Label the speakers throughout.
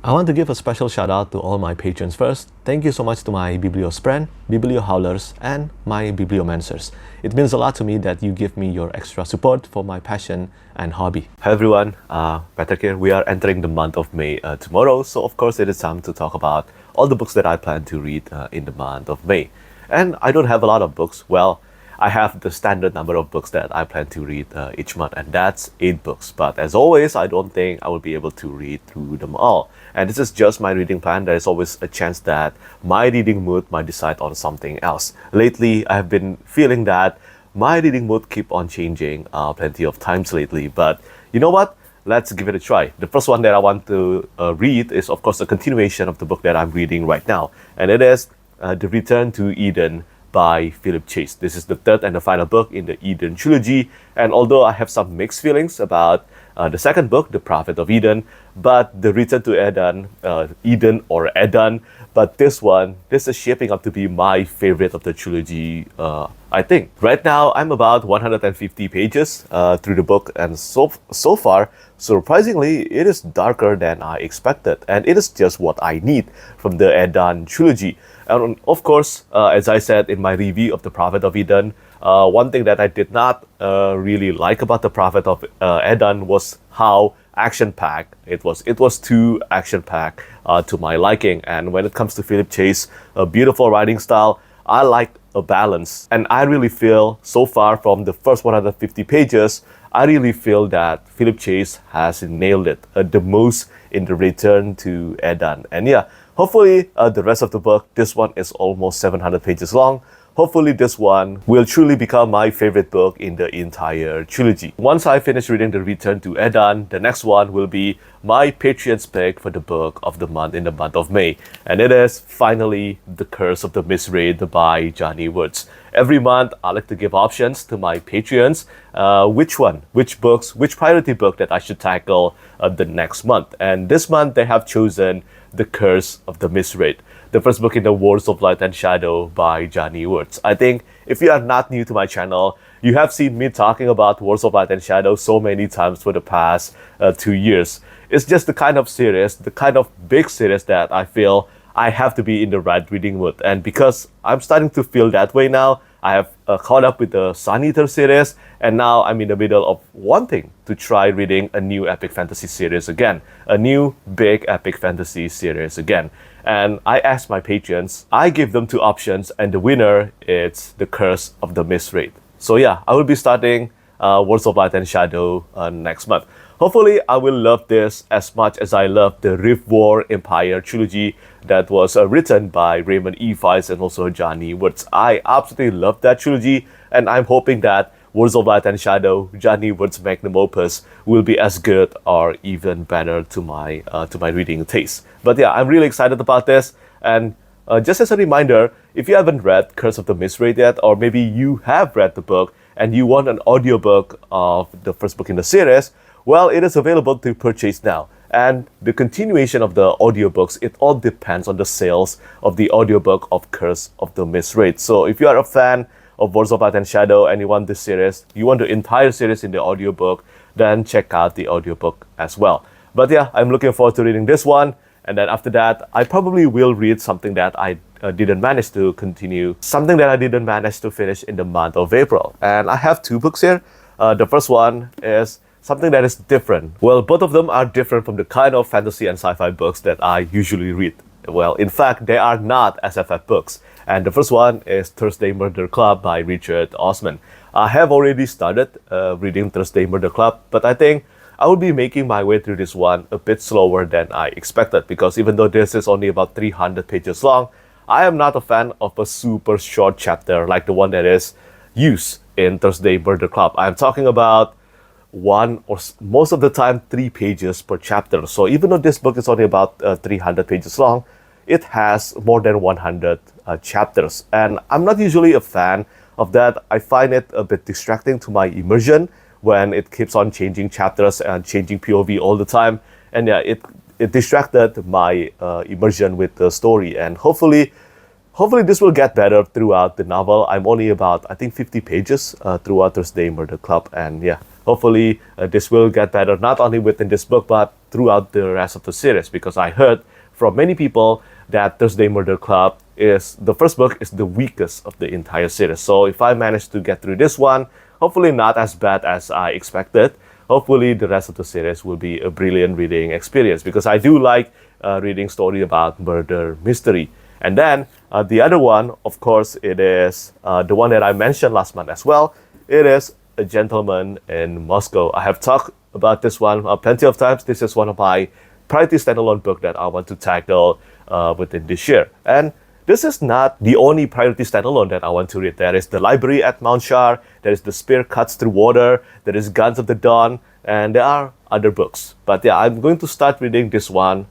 Speaker 1: I want to give a special shout out to all my patrons first. Thank you so much to my Bibliospren, Bibliohowlers, and my Bibliomancers. It means a lot to me that you give me your extra support for my passion and hobby. Hi everyone, Petrik here. We are entering the month of May tomorrow, so of course it is time to talk about all the books that I plan to read in the month of May. And I don't have a lot of books. Well, I have the standard number of books that I plan to read each month, and that's 8 books. But as always, I don't think I will be able to read through them all. And this is just my reading plan. There is always a chance that my reading mood might decide on something else. Lately, I have been feeling that my reading mood keep on changing plenty of times lately. But you know what? Let's give it a try. The first one that I want to read is, of course, a continuation of the book that I'm reading right now. And it is The Return to Eden by Philip Chase. This is the third and the final book in the Eden trilogy, and although I have some mixed feelings about the second book, The Prophet of Eden, but The Return to Eden or Eden, but this is shaping up to be my favorite of the trilogy, I think. Right now, I'm about 150 pages through the book, and so far, surprisingly, it is darker than I expected, and it is just what I need from the Eden trilogy. And of course, as I said in my review of The Prophet of Eden, one thing that I did not really like about The Prophet of Eden was how action-packed it was. It was too action-packed to my liking. And when it comes to Philip Chase, a beautiful writing style, I like a balance. And I really feel, so far from the first 150 pages, I really feel that Philip Chase has nailed it the most in The Return to Eden. And yeah, hopefully the rest of the book, this one is almost 700 pages long. Hopefully this one will truly become my favorite book in the entire trilogy. Once I finish reading The Return to Eden, the next one will be my Patreon's pick for the book of the month in the month of May. And it is finally The Curse of the Misrate by Johnny Woods. Every month, I like to give options to my Patreons, which priority book that I should tackle the next month. And this month, they have chosen The Curse of the Misrate, the first book in the Worlds of Light and Shadow by Johnny Woods. I think if you are not new to my channel, you have seen me talking about Worlds of Light and Shadow so many times for the past 2 years. It's just the kind of series, the kind of big series that I feel I have to be in the right reading mood. And because I'm starting to feel that way now, I have caught up with the Sun Eater series, and now I'm in the middle of wanting to try reading a new epic fantasy series again, a new big epic fantasy series again. And I asked my patrons, I give them 2 options, and the winner is The Curse of the Misrate. So yeah, I will be starting Worlds of Light and Shadow next month. Hopefully, I will love this as much as I love the Rift War Empire trilogy that was written by Raymond E. Weiss and also Johnny Woods. I absolutely love that trilogy, and I'm hoping that Worlds of Light and Shadow, Johnny Woods' magnum opus, will be as good or even better to my reading taste. But yeah, I'm really excited about this. And just as a reminder, if you haven't read Curse of the Misrate yet, or maybe you have read the book and you want an audiobook of the first book in the series, well, it is available to purchase now. And the continuation of the audiobooks, it all depends on the sales of the audiobook of Curse of the Misrate. So if you are a fan of Worlds of Light and Shadow and you want this series, you want the entire series in the audiobook, then check out the audiobook as well. But yeah, I'm looking forward to reading this one. And then after that, I probably will read something that I didn't manage to continue, something that I didn't manage to finish in the month of April. And I have 2 books here. The first one is something that is different. Well, both of them are different from the kind of fantasy and sci-fi books that I usually read. Well, in fact, they are not SFF books. And the first one is Thursday Murder Club by Richard Osman. I have already started reading Thursday Murder Club, but I think I will be making my way through this one a bit slower than I expected, because even though this is only about 300 pages long, I am not a fan of a super short chapter like the one that is used in Thursday Murder Club. I'm talking about 1 or most of the time 3 pages per chapter. So even though this book is only about 300 pages long, it has more than 100 chapters. And I'm not usually a fan of that. I find it a bit distracting to my immersion when it keeps on changing chapters and changing POV all the time. And yeah, it distracted my immersion with the story. And hopefully this will get better throughout the novel. I'm only about, I think, 50 pages throughout Thursday Murder Club. And yeah, hopefully this will get better, not only within this book, but throughout the rest of the series, because I heard from many people that Thursday Murder Club is the first book is the weakest of the entire series. So if I manage to get through this one, hopefully not as bad as I expected, hopefully the rest of the series will be a brilliant reading experience, because I do like reading story about murder mystery. And then the other one, of course, it is the one that I mentioned last month as well. It is A Gentleman in Moscow. I have talked about this one plenty of times. This is one of my priority standalone book that I want to tackle within this year. And this is not the only priority standalone that I want to read. There is The Library at Mount Shar, there is The Spear Cuts Through Water, there is Guns of the Dawn, and there are other books. But yeah, I'm going to start reading this one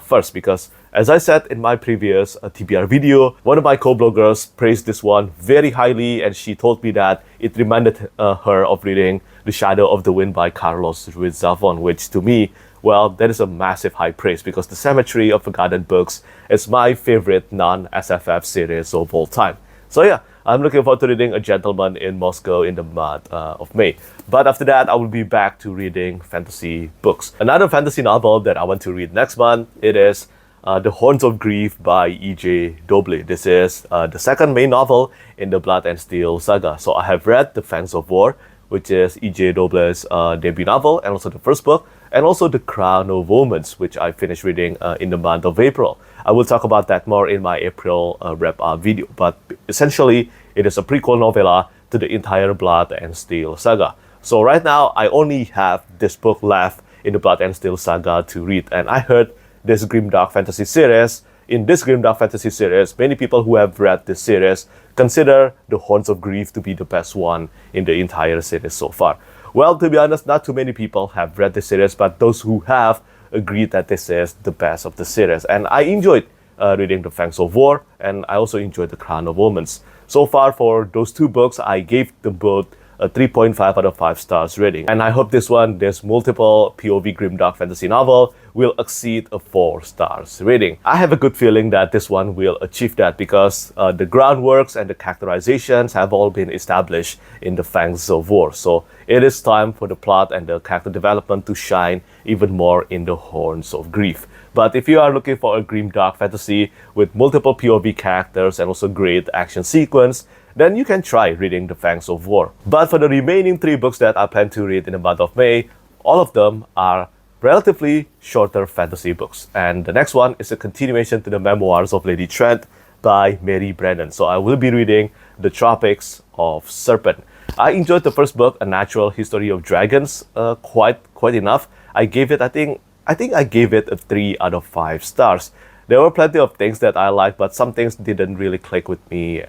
Speaker 1: first, because as I said in my previous TBR video, one of my co-bloggers praised this one very highly, and she told me that it reminded her of reading The Shadow of the Wind by Carlos Ruiz Zafón, which to me, well, that is a massive high praise, because The Cemetery of Forgotten Books is my favorite non-SFF series of all time. So yeah, I'm looking forward to reading A Gentleman in Moscow in the month of May. But after that, I will be back to reading fantasy books. Another fantasy novel that I want to read next month, it is The Horns of Grief by E.J. Doble. This is the second main novel in the Blood and Steel saga. So I have read The Fangs of War, which is E.J. Doble's debut novel, and also the first book, and also The Crown of Omens, which I finished reading in the month of April. I will talk about that more in my April wrap-up video, but essentially, it is a prequel novella to the entire Blood and Steel saga. So right now, I only have this book left in the Blood and Steel saga to read, and I heard this grimdark fantasy series. In this grimdark fantasy series, many people who have read this series consider The Horns of Grief to be the best one in the entire series so far. Well, to be honest, not too many people have read this series, but those who have agreed that this is the best of the series. And I enjoyed reading The Fangs of War, and I also enjoyed The Crown of Omens. So far, for those two books, I gave them both a 3.5 out of 5 stars rating. And I hope this one, this multiple POV grimdark fantasy novel, will exceed a 4 stars rating. I have a good feeling that this one will achieve that, because the groundworks and the characterizations have all been established in The Fangs of War. So it is time for the plot and the character development to shine even more in The Horns of Grief. But if you are looking for a grimdark fantasy with multiple POV characters and also great action sequence, then you can try reading The Fangs of War. But for the remaining 3 books that I plan to read in the month of May, all of them are relatively shorter fantasy books. And the next one is a continuation to the Memoirs of Lady Trent by Mary Brennan. So I will be reading The Tropics of Serpent. I enjoyed the first book, A Natural History of Dragons, quite enough. I gave it, I think I gave it a 3 out of 5 stars. There were plenty of things that I liked, but some things didn't really click with me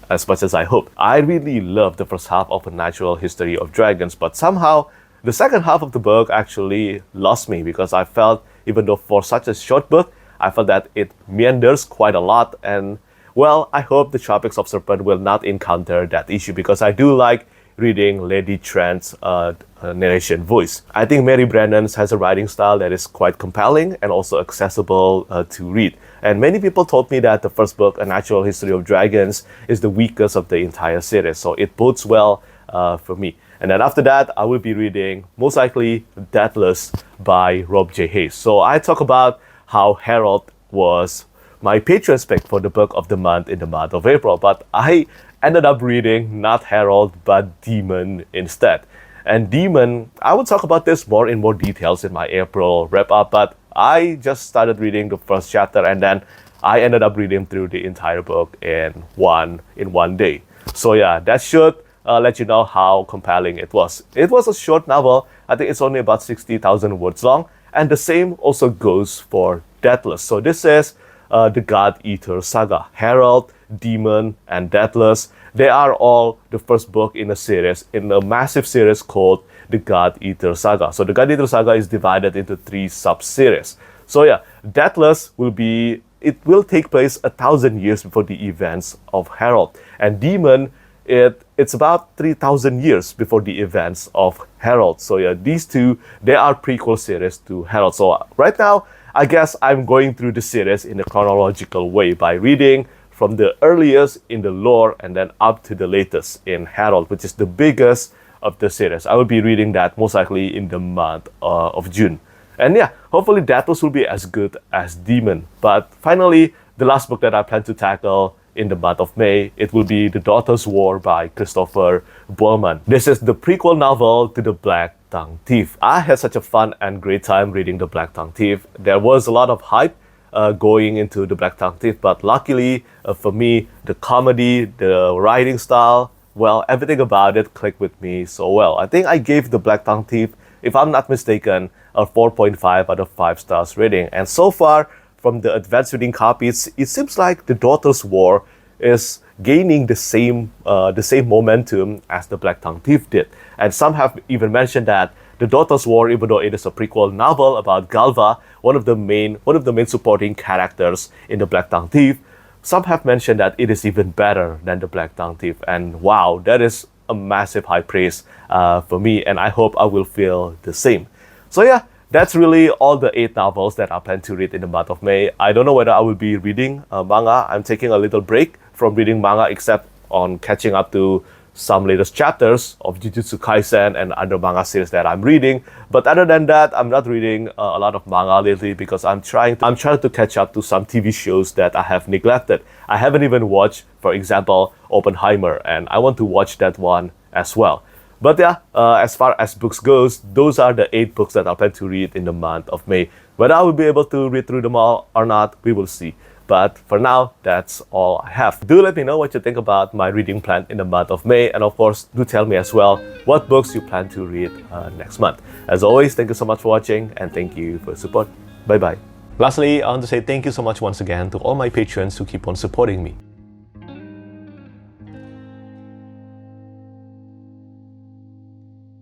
Speaker 1: as much as I hoped. I really loved the first half of A Natural History of Dragons, but somehow the second half of the book actually lost me, because I felt, even though for such a short book, I felt that it meanders quite a lot. And well, I hope The Tropics of Serpent will not encounter that issue, because I do like reading Lady Trent's narration voice. I think Mary Brennan has a writing style that is quite compelling and also accessible to read. And many people told me that the first book, A Natural History of Dragons, is the weakest of the entire series. So it bodes well for me. And then after that, I will be reading, most likely, Deathless by Rob J. Hayes. So I talk about how Harold was my Patreon pick for the book of the month in the month of April. But I ended up reading not Harold, but Demon instead. And Demon, I will talk about this more in more details in my April wrap-up, but I just started reading the first chapter, and then I ended up reading through the entire book in one day. So yeah, that should let you know how compelling it was. It was a short novel. I think it's only about 60,000 words long, and the same also goes for Deathless. So this is the God Eater saga. Harold, Demon, and Deathless, they are all the first book in a series, in a massive series called the God Eater saga. So the God Eater saga is divided into 3 sub-series. So yeah, Deathless will take place 1,000 years before the events of Harold. And Demon, it's about 3,000 years before the events of Harold. So yeah, these two, they are prequel series to Harold. So right now, I guess I'm going through the series in a chronological way by reading from the earliest in the lore and then up to the latest in Harold, which is the biggest of the series. I will be reading that most likely in the month of June. And yeah, hopefully Deathless will be as good as Demon. But finally, the last book that I plan to tackle in the month of May, it will be The Daughter's War by Christopher Buhlman. This is the prequel novel to The Black Tongue Thief. I had such a fun and great time reading The Black Tongue Thief. There was a lot of hype going into The Black Tongue Thief, but luckily for me, the comedy, the writing style, well, everything about it clicked with me so well. I think I gave The Black Tongue Thief, if I'm not mistaken, a 4.5 out of 5 stars rating. And so far, from the advanced reading copies, it seems like The Daughter's War is gaining the same momentum as The Black Tongue Thief did. And some have even mentioned that The Daughter's War, even though it is a prequel novel about Galva, one of the main supporting characters in The Black Tongue Thief, some have mentioned that it is even better than The Black Tongue Thief. And wow, that is a massive high praise for me, and I hope I will feel the same. So yeah, that's really all the 8 novels that I plan to read in the month of May. I don't know whether I will be reading manga. I'm taking a little break from reading manga, except on catching up to some latest chapters of Jujutsu Kaisen and other manga series that I'm reading. But other than that, I'm not reading a lot of manga lately because I'm trying to catch up to some TV shows that I have neglected. I haven't even watched, for example, Oppenheimer, and I want to watch that one as well. But yeah, as far as books goes, those are the 8 books that I plan to read in the month of May. Whether I will be able to read through them all or not, we will see. But for now, that's all I have. Do let me know what you think about my reading plan in the month of May. And of course, do tell me as well what books you plan to read next month. As always, thank you so much for watching and thank you for your support. Bye-bye. Lastly, I want to say thank you so much once again to all my patrons who keep on supporting me.